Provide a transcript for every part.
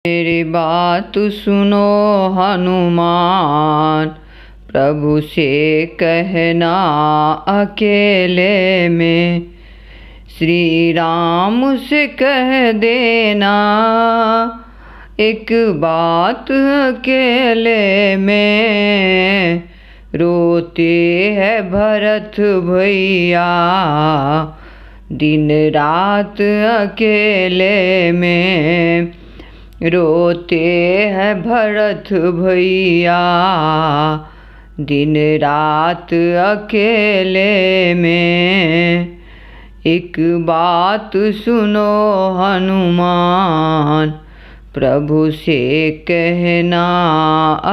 मेरी बात सुनो हनुमान, प्रभु से कहना अकेले में। श्री राम से कह देना एक बात अकेले में। रोते हैं भरत भैया दिन रात अकेले में। रोते हैं भरत भैया दिन रात अकेले में। एक बात सुनो हनुमान, प्रभु से कहना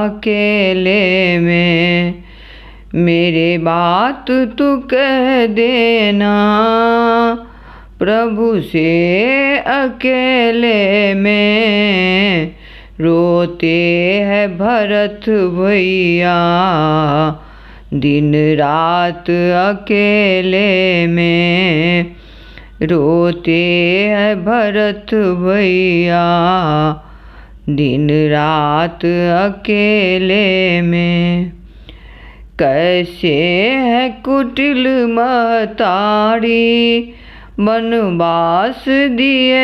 अकेले में। मेरे बात तू कह देना प्रभु से अकेले में। रोते हैं भरत भैया दिन रात अकेले में। रोते हैं भरत भैया दिन रात अकेले में। कैसे है कुटिल महतारी वनवास दिए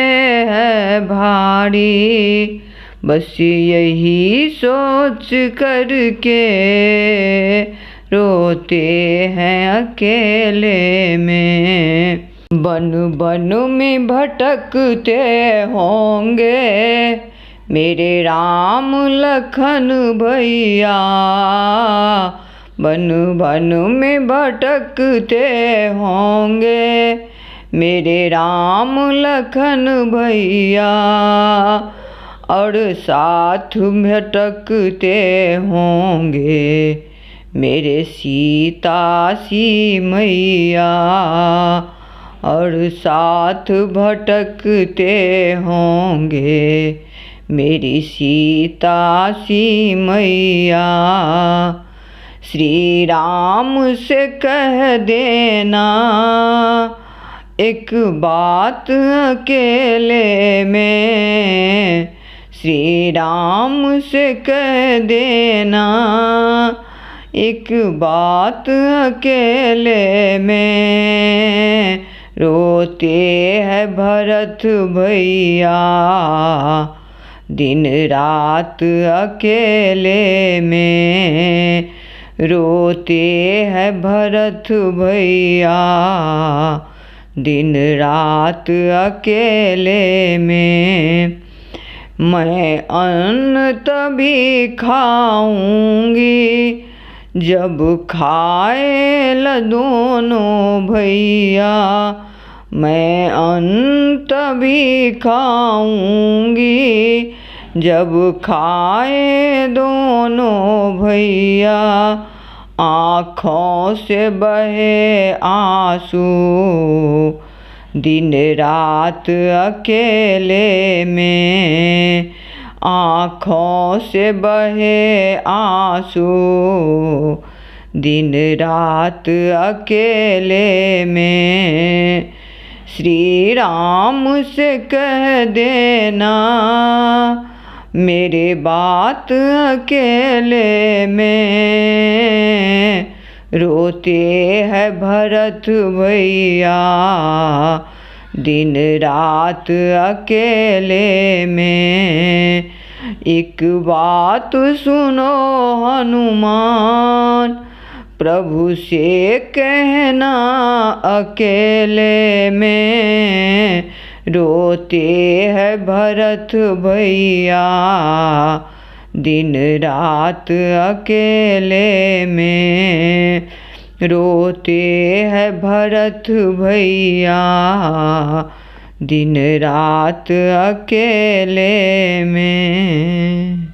है भारी। बस यही सोच करके रोते हैं अकेले में। बन बन में भटकते होंगे मेरे राम लखन भैया। बन बन में भटकते होंगे मेरे राम लखन भैया। और साथ भटकते होंगे मेरे सीता सी मैया। और साथ भटकते होंगे मेरी सीता सी मैया। श्री राम से कह देना एक बात अकेले में। श्री राम से कह देना एक बात अकेले में। रोते हैं भरत भैया दिन रात अकेले में। रोते हैं भरत भैया दिन रात अकेले में। मैं अन्न तभी खाऊंगी जब खाए ल दोनों भैया। मैं अन्न तभी खाऊंगी जब खाए दोनों भैया। आँखों से बहे आंसू दिन रात अकेले में। आँखों से बहे आंसू दिन रात अकेले में। श्री राम से कह देना मेरे बात अकेले में। रोते हैं भरत भैया दिन रात अकेले में। एक बात सुनो हनुमान, प्रभु से कहना अकेले में। रोते हैं भरत भैया दिन रात अकेले में। रोते हैं भरत भैया दिन रात अकेले में।